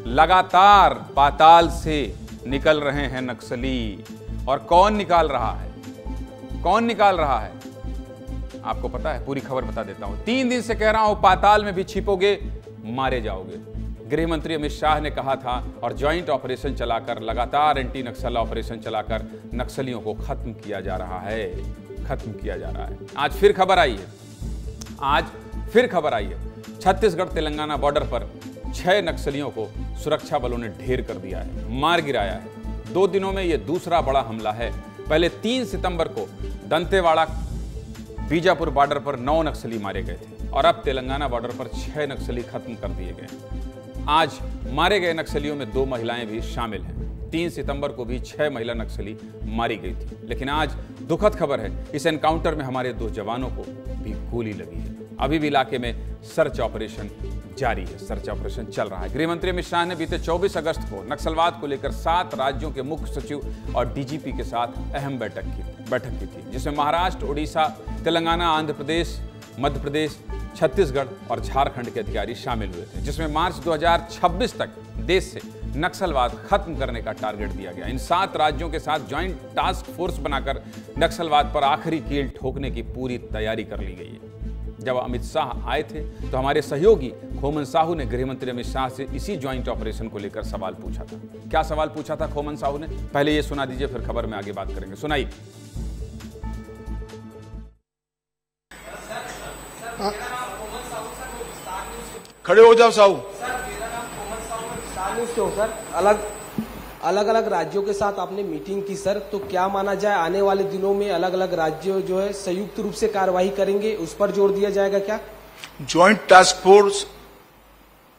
लगातार पाताल से निकल रहे हैं नक्सली। और कौन निकाल रहा है, कौन निकाल रहा है आपको पता है? पूरी खबर बता देता हूं। 3 दिन से कह रहा हूं, पाताल में भी छिपोगे मारे जाओगे। गृह मंत्री अमित शाह ने कहा था और ज्वाइंट ऑपरेशन चलाकर, लगातार एंटी नक्सल ऑपरेशन चलाकर नक्सलियों को खत्म किया जा रहा है, खत्म किया जा रहा है। आज फिर खबर आई है, आज फिर खबर आई है। छत्तीसगढ़ तेलंगाना बॉर्डर पर 6 नक्सलियों को सुरक्षा बलों ने ढेर कर दिया है, मार गिराया है। 2 दिनों में यह दूसरा बड़ा हमला है। पहले 3 सितंबर को दंतेवाड़ा बीजापुर बॉर्डर पर 9 नक्सली मारे गए थे और अब तेलंगाना बॉर्डर पर 6 नक्सली खत्म कर दिए गए। आज मारे गए नक्सलियों में 2 महिलाएं भी शामिल हैं। 3 सितंबर को भी 6 महिला नक्सली मारी गई थी। लेकिन आज दुखद खबर है, इस एनकाउंटर में हमारे 2 जवानों को भी गोली लगी है। अभी भी इलाके में सर्च ऑपरेशन जारी है, सर्च ऑपरेशन चल रहा है। गृह मंत्री अमित शाह ने बीते 24 अगस्त को नक्सलवाद को लेकर 7 राज्यों के मुख्य सचिव और डीजीपी के साथ अहम बैठक की थी, जिसमें महाराष्ट्र, उड़ीसा, तेलंगाना, आंध्र प्रदेश, मध्य प्रदेश, छत्तीसगढ़ और झारखंड के अधिकारी शामिल हुए थे, जिसमें मार्च 2026 तक देश से नक्सलवाद खत्म करने का टारगेट दिया गया। इन 7 राज्यों के साथ ज्वाइंट टास्क फोर्स बनाकर नक्सलवाद पर आखिरी कील ठोकने की पूरी तैयारी कर ली गई है। जब अमित शाह आए थे तो हमारे सहयोगी खोमन साहू ने गृह मंत्री अमित शाह से इसी ज्वाइंट ऑपरेशन को लेकर सवाल पूछा था। क्या सवाल पूछा था खोमन साहू ने, पहले ये सुना दीजिए, फिर खबर में आगे बात करेंगे। सुनाइए। खड़े हो जाओ साहू। सर, अलग अलग राज्यों के साथ आपने मीटिंग की सर, तो क्या माना जाए आने वाले दिनों में अलग अलग राज्य जो है संयुक्त रूप से कार्यवाही करेंगे, उस पर जोर दिया जाएगा क्या? ज्वाइंट टास्क फोर्स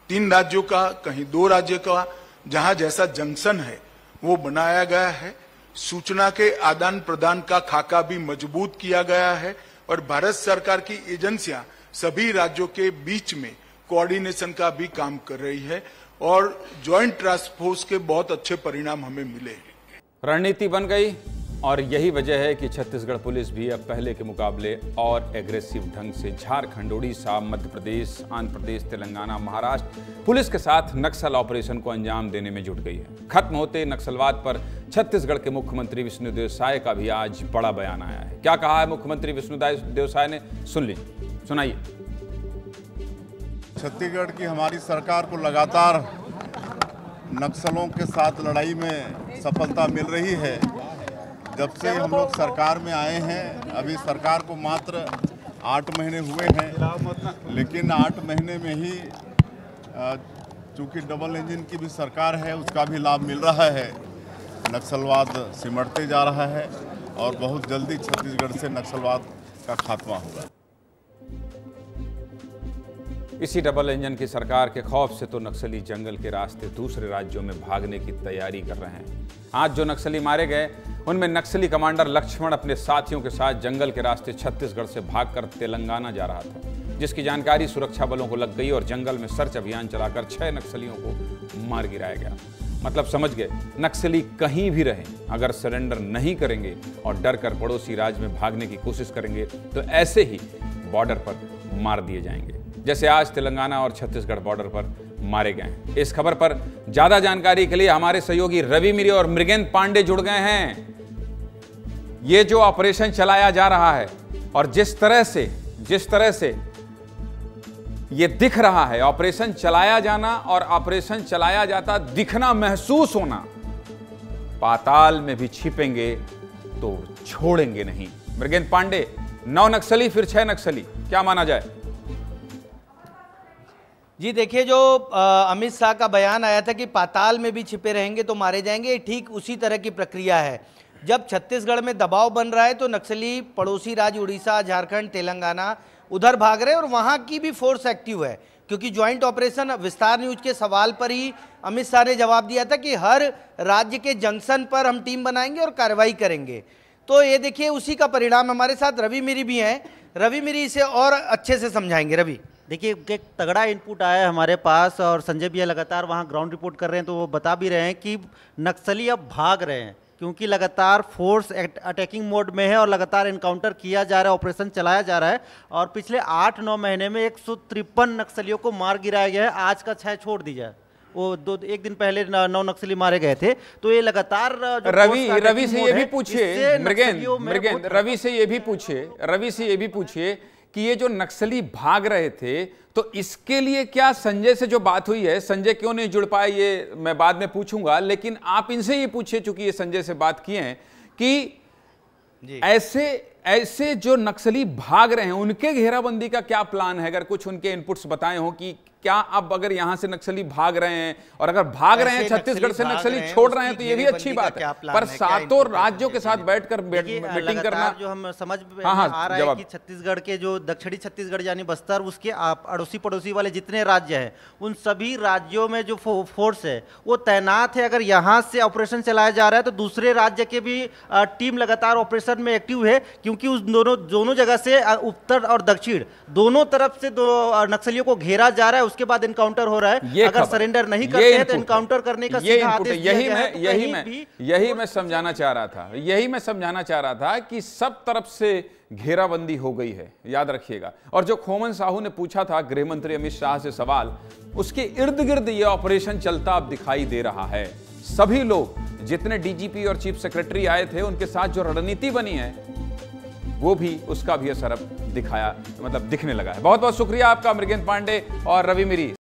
3 राज्यों का, कहीं 2 राज्यों का, जहां जैसा जंक्शन है वो बनाया गया है। सूचना के आदान प्रदान का खाका भी मजबूत किया गया है और भारत सरकार की एजेंसियां सभी राज्यों के बीच में कोऑर्डिनेशन का भी काम कर रही है और ज्वाइंट टास्क फोर्स के बहुत अच्छे परिणाम हमें मिले हैं। रणनीति बन गई और यही वजह है कि छत्तीसगढ़ पुलिस भी अब पहले के मुकाबले और एग्रेसिव ढंग से झारखंड, उड़ीसा, मध्य प्रदेश, आंध्र प्रदेश, तेलंगाना, महाराष्ट्र पुलिस के साथ नक्सल ऑपरेशन को अंजाम देने में जुट गई है। खत्म होते नक्सलवाद पर छत्तीसगढ़ के मुख्यमंत्री विष्णुदेव साय का भी आज बड़ा बयान आया है। क्या कहा है मुख्यमंत्री विष्णुदेव साय ने, सुन लीजिए, सुनाइए। छत्तीसगढ़ की हमारी सरकार को लगातार नक्सलों के साथ लड़ाई में सफलता मिल रही है। जब से हम लोग सरकार में आए हैं, अभी सरकार को मात्र 8 महीने हुए हैं, लेकिन 8 महीने में ही चूंकि डबल इंजन की भी सरकार है, उसका भी लाभ मिल रहा है। नक्सलवाद सिमटते जा रहा है और बहुत जल्दी छत्तीसगढ़ से नक्सलवाद का खात्मा होगा। इसी डबल इंजन की सरकार के खौफ से तो नक्सली जंगल के रास्ते दूसरे राज्यों में भागने की तैयारी कर रहे हैं। आज जो नक्सली मारे गए उनमें नक्सली कमांडर लक्ष्मण अपने साथियों के साथ जंगल के रास्ते छत्तीसगढ़ से भागकर तेलंगाना जा रहा था, जिसकी जानकारी सुरक्षा बलों को लग गई और जंगल में सर्च अभियान चलाकर 6 नक्सलियों को मार गिराया गया। मतलब समझ गए, नक्सली कहीं भी रहें, अगर सरेंडर नहीं करेंगे और डर कर पड़ोसी राज्य में भागने की कोशिश करेंगे तो ऐसे ही बॉर्डर पर मार दिए जाएंगे, जैसे आज तेलंगाना और छत्तीसगढ़ बॉर्डर पर मारे गए हैं। इस खबर पर ज्यादा जानकारी के लिए हमारे सहयोगी रवि मिरी और मृगेंद्र पांडे जुड़ गए हैं। ये जो ऑपरेशन चलाया जा रहा है और जिस तरह से ये दिख रहा है, ऑपरेशन चलाया जाना और ऑपरेशन चलाया जाता दिखना, महसूस होना, पाताल में भी छिपेंगे तो छोड़ेंगे नहीं। मृगेंद्र पांडे, 9 नक्सली फिर 6 नक्सली, क्या माना जाए? जी देखिए, जो अमित शाह का बयान आया था कि पाताल में भी छिपे रहेंगे तो मारे जाएंगे, ठीक उसी तरह की प्रक्रिया है। जब छत्तीसगढ़ में दबाव बन रहा है तो नक्सली पड़ोसी राज्य उड़ीसा, झारखंड, तेलंगाना उधर भाग रहे हैं और वहाँ की भी फोर्स एक्टिव है, क्योंकि ज्वाइंट ऑपरेशन, विस्तार न्यूज के सवाल पर ही अमित शाह ने जवाब दिया था कि हर राज्य के जंक्शन पर हम टीम बनाएंगे और कार्रवाई करेंगे। तो ये देखिए उसी का परिणाम। हमारे साथ रवि मिरी भी हैं, रवि मिरी इसे और अच्छे से समझाएंगे। रवि, देखिए, एक तगड़ा इनपुट आया है हमारे पास और संजय भैया लगातार वहाँ ग्राउंड रिपोर्ट कर रहे हैं, तो वो बता भी रहे हैं कि नक्सली अब भाग रहे हैं, क्योंकि लगातार फोर्स अटैकिंग मोड में है और लगातार इनकाउंटर किया जा रहा है, ऑपरेशन चलाया जा रहा है और पिछले 8-9 महीने में 153 नक्सलियों को मार गिराया गया है। आज का 6 छोड़ दीजिए, वो एक दिन पहले 9 नक्सली मारे गए थे। तो ये लगातार रवि से ये भी पूछिए, मृगेंद्र रवि से ये भी पूछिए कि ये जो नक्सली भाग रहे थे, तो इसके लिए क्या संजय से जो बात हुई है, संजय क्यों नहीं जुड़ पाए, ये मैं बाद में पूछूंगा, लेकिन आप इनसे ये पूछिए, चूंकि ये संजय से बात किए हैं, कि ऐसे जो नक्सली भाग रहे हैं उनके घेराबंदी का क्या प्लान है? अगर कुछ उनके इनपुट्स बताए हो कि क्या अब अगर यहां से नक्सली भाग रहे हैं, और अगर भाग रहे हैं छत्तीसगढ़ से नक्सली छोड़ रहे हैं, तो ये भी अच्छी बात है, पर सातों राज्यों के साथ बैठकर मीटिंग करना, जो हम समझ में आ रहा है कि छत्तीसगढ़ के जो दक्षिणी छत्तीसगढ़ यानी बस्तर, उसके अड़ोसी पड़ोसी वाले जितने राज्य हैं, उन सभी राज्यों में जो फोर्स है वो तैनात है। अगर यहाँ से ऑपरेशन चलाया जा रहा है तो दूसरे राज्य के भी टीम लगातार ऑपरेशन में एक्टिव है, क्योंकि उस दोनों जगह से उत्तर और दक्षिण दोनों तरफ से नक्सलियों को घेरा जा रहा है। उसके बाद इनकाउंटर हो रहा है। अगर सरेंडर नहीं करते हैं तो इनकाउंटर करने का सीधा आदेश दिया गया है। यही मैं समझाना चाह रहा था कि सब तरफ से घेराबंदी हो गई है, याद रखिएगा। और जो खोमन साहू ने पूछा था गृह मंत्री अमित शाह से सवाल, उसके इर्द गिर्द यह ऑपरेशन चलता अब दिखाई दे रहा है। सभी लोग, जितने डीजीपी और चीफ सेक्रेटरी आए थे, उनके साथ जो रणनीति बनी है, वो भी, उसका भी असर अब दिखने लगा है। बहुत बहुत शुक्रिया आपका मृगेंद्र पांडे और रवि मिरी,